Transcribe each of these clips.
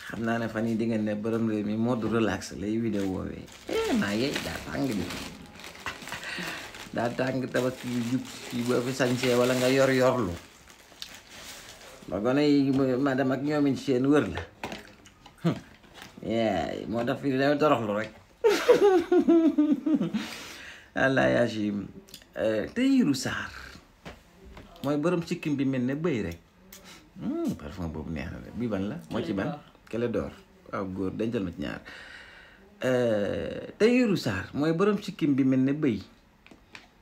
xam naa ne fan yii di ngeen ne borom réew mi mode relax lay vidéo woowee maa yeey daa tàng di daa tàng tabaski yu jub yi boo fi sañsee wala nga yor yorlu ba gone yi madame ak ñoomin seen wër la yaay moo tax fii dama toroxlu rek allah yaasim Tahirou Sarr mooy borom sikkim bi mel ne bëy rek parfum boobu neex na de bii ban la moo ci ban kele door waaw góor dencal ma ci ñaar Tahirou Sarr mooy borom sikkim bi mel ne bëy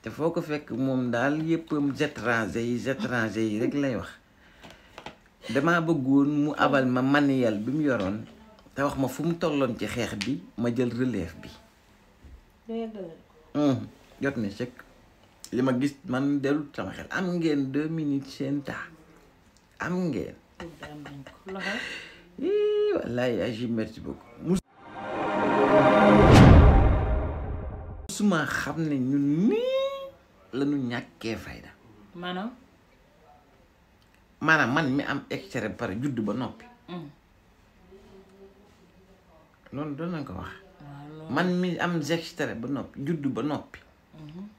te foo ko fekk moom daal yëppam étranger yi rek lay wax dama bëggoon mu abal ma manuel bi mu yoroon te wax ma fu mu tolloon ci xeex bi ma jël relève bi jot ne sëkk li ma gis man dellu sama xel am ngeen 2 minutes seen temps am ngeen wallahi agi merci beaucoup musuma xam ne ñun nii la ñu ñàkkee fayda maanaam man mi am extrait ba pare judd ba noppi loolu doon nañ ko wax man mi am extrait ba noppi judd ba noppi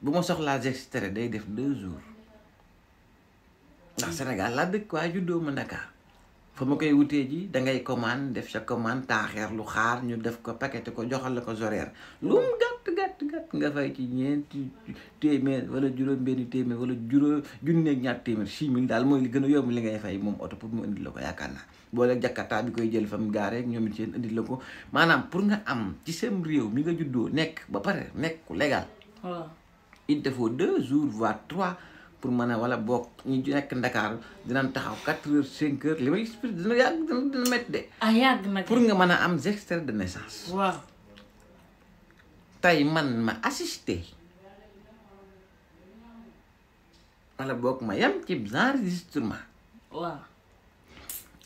bu ma soxlaa extrait day def 2 jours ndax Sénégal laa dëkk waaye juddoo ma Dakar fa ma koy wutee ji dangay commande def sa commande taaxeer lu xaar ñu def ko paqueté ko joxal la ko horaire lu mu gàtt nga fay ci ñeenti téeméer wala juróom-benni téeméer wala junneeg ñaar téeméer 6 000 daal mooy li gën a yomb li ngay fay moom oto pour mu indil la ko yaakaar naa boole Jakarta bi koy jël fa mu gaaree ñoom it seen indil la ko maanaam pour nga am ci seen réew mi nga juddoo nekk ba pare nekk ku légal il te faut 2 jours voire 3 pour mën a wala boog ñu nekk Ndakaar dinañ taxaw 4 heures 5 heures li may expliqué dina yàgg dina métti de. yàgg nag pour nga mën a am extrait de naissance. waaw. tey man ma assisté wala boog ma yam ci enregistrement. waaw.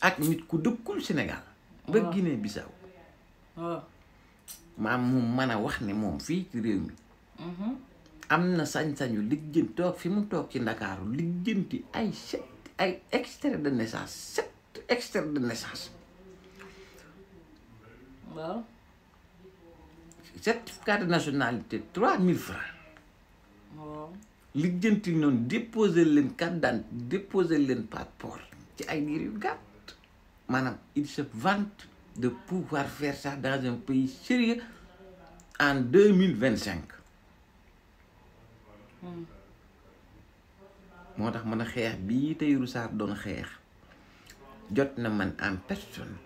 ak nit ku dëkkul Sénégal. ba Guinée Bissau. waaw. maam mu mën a wax ne moom fii ci réew mi. am na sañ-sañu lijjanti toog fi mu toog ci Ndakaaru lijjanti ay extrait de naissance 7 extrait de naissance. waaw. certificat de nationalité 3000 francs. waaw. lijjanti noonu déposer leen carte d'identité déposer leen passeport ci ay diir yu gàtt maanaam il se vante de pouvoir faire ça dans un pays sérieux en 2025. moo tax mën a xeex bii Tahirou Sarr doon xeex jot na man en personne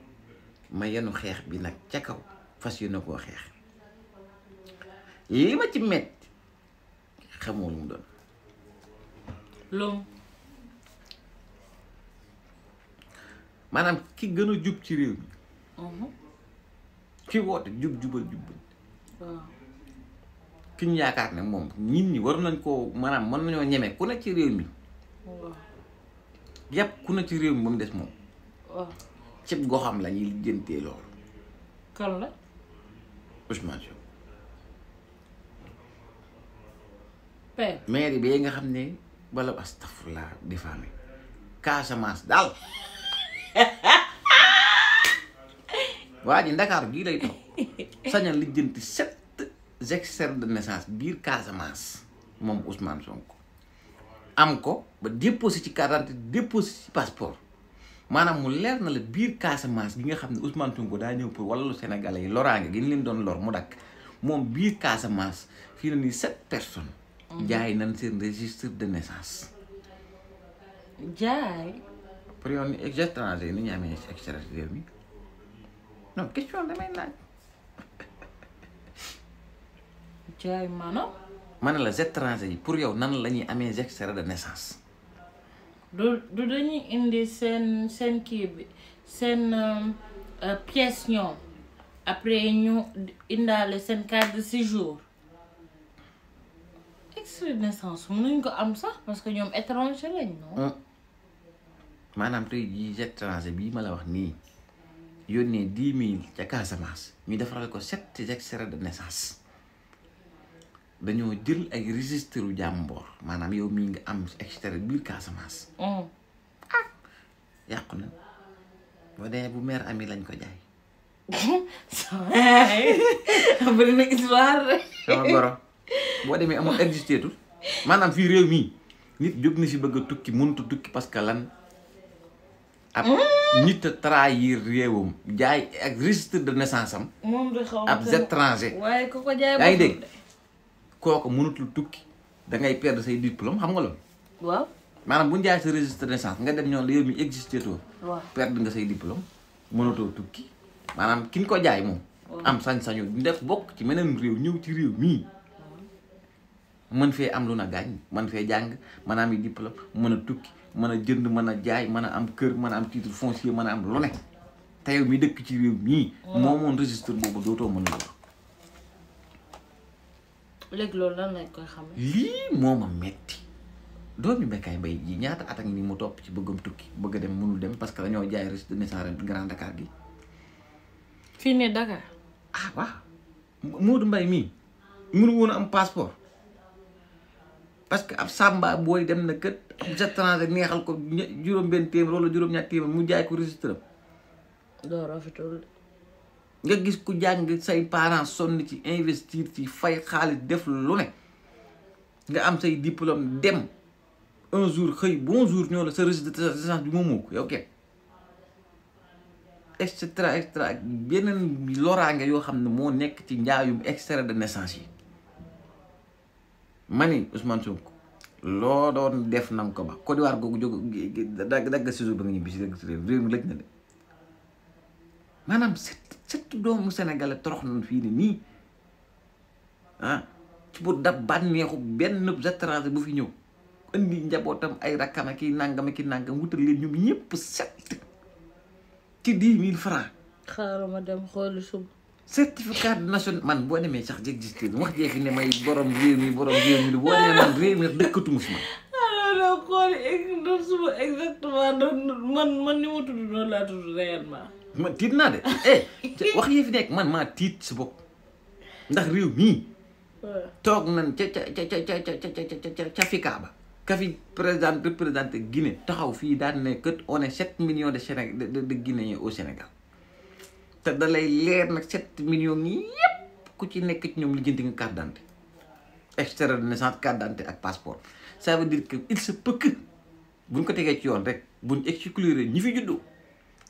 ma yenu xeex bi nag ca kaw fas yéene koo xeex li ma ci metti xamoo lu mu doon lum maanaam ki gën a jub ci réew mi ki woote jubal ki ñu yaakaar ne moom nit ñi war nañ koo maanaam mën nañoo ñeme ku ne ci réew mi yàpp ku ne ci réew mi ba mu des moom cib goxam la ñuy lijjantee loolu kan la Ousmane Sonko père maire bi nga xam ne bala astafurlah diffamé Casamance daal waa ji Ndakaaru gii lay toog sañal lijjanti 7 extrait de naissance biir Casamance moom Ousmane Sonko am ko ba déposé ci carte d'identité déposé ci passeport maanaam mu leer na la biir Casamance gi nga xam ne Ousmane Sonko daa ñëw pour wàllu Sénégalais yi loraange gi ñu leen doon lor mu dakk moom biir Casamance fii na ni 7 personnes jaay nañ seen registre de naissance jaay pour yoon ni étranger ni ñu amee extrait réew mi non question damay laaj jaay maanaam ma ne la étranger yi pour yow nan la ñuy amee extrait de naissance du dañuy indi seen kii bi seen pièce ñoom après ñu indaale seen carte de séjour extrait de naissance mënuñ ko am sax parce que ñoom étranger lañ non maanaam tey jii étranger bii ma la wax nii yónnee 10 000 ca Casamance ñu defaral ko 7 extraits de naissance dañoo jël ay registre u jàmboor maanaam yow mii nga am extrait biir Casamance yàqu na boo demee bu maire ami lañ ko jaay bëri na histoire rek. sama goro boo demee amul existé tul maanaam fii réew mii nit jóg na si bëgg a tukki mënut a tukki parce que lan ab nit a trahir réewam jaay ak registre de naissance am moom de xaw ab étranger waaye ku ko jaay yaa ngi dégg kooku mënutul tukki da ngay perdre say diplôme xam nga loolu waaw maanaam bu ñu jaay sa registre de naissance nga dem ñoom réew mi existé too waaw perdre nga say diplôme mënatoo tukki maanaam ki ñu ko jaay moom am sañ-sañu def bokk ci meneen réew ñëw ci réew mii mën fee am lu na gaañ mën fee jàng mën a am diplôme mën a tukki mën a jënd mën a jaay mën a am kër mën a am titre foncier mën a am lu ne te yow mi dëkk ci réew mii moo moon registre boobu dootoo mën loolu léegi loolu lan lañ koy xamee lii moo ma metti doomi Bécaye Mbaye ji ñaata at ak ni mu topp ci bëggam tukki bëgg a dem mënul dem parce que dañoo jaay registre de naissance Grand Dakar gi fii ne Dakar ah waaw Modou Mbaye mii mënu woon a am passeport parce que ab sàmba booy dem na kët ab étranger neexal ko juróom-benn téeméer wala juróom-ñaar téeméer mu jaay ko registre am doo rafetul nga gis ku jàng say parents sonn ci investir ci fay xaalis def lu ne nga am say diplôme dem un jour xëy bonjour ñoo la sa registre de naissance bi moomoo ko yow kenn et cetera ak yeneen loraange yoo xam ne moo nekk ci njaayum extrait de naissance yi mani Ousmane Sonko loo doon def nanga ko ba Côte d'Ivoire googu jóg dagg séjour ba nga ñibbi si dëgg réew mi lëj na de maanaam set doomu Sénégal torox nañ fii ne nii ah ci pour dab bànneexu benn étranger bu fi ñëw indi njabootam ay rakkam ki nangam wutal leen ñoom ñëpp set ci 10 000 francs xaaral ma dem xooli suba certificat national man boo demee sax j'existe wax jee fi ne may borom réew mi boo demee man réew mi dëkkatuma si alors xooli doon suba exactement man ni ma tudd noonu laa tudd réellement man tiit naa de wax yee fi nekk man maa tiit si bopp ndax réew mii toog nañ ca Fika ba ka fi représenté Guinée taxaw fii daan ne que on est 7 millions de Guinéens au Sénégal te da lay leer nag 7 millions yi yépp ku ci nekk ci ñoom lijjanti nga carte d'identité extrait de naissance carte d'identité ak passeport ça veut dire que il se peut que buñ ko tegee ci yoon rek buñ exclure ñi fi juddoo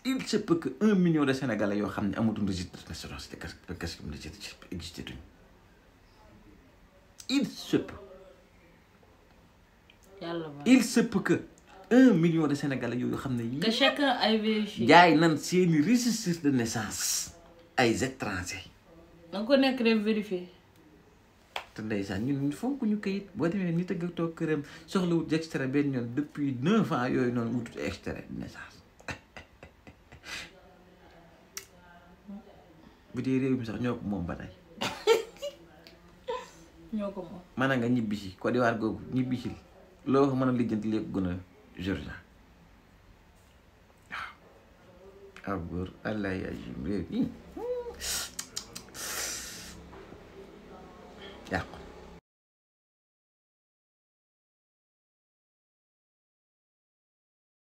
il se peut que 1 million de Sénégalais yoo xam ne amatuñ registre de naissance te qu'est-ce que existé tuñ il se peut il se peut que 1 million de Sénégalais yoo xam ne que chacun ay vérifié jaay nan seeni registre de naissance ay étrangers da nga ko nekk rek vérifié te ndeysaan ñun fonk ñu kayit boo demee nit ak toog këram soxlawut extrait benn yoon depuis 9 ans yooyu noonu wutut extrait de naissance bu dee réew mi sax ñoo ko moom ba tey ñoo ko moom mën a nga ñibbisi Côte d'Ivoire googu ñibbisi loo ko mën a lijjanti léegi gën a Georgia waaw góor allah yajim réew yi yàqu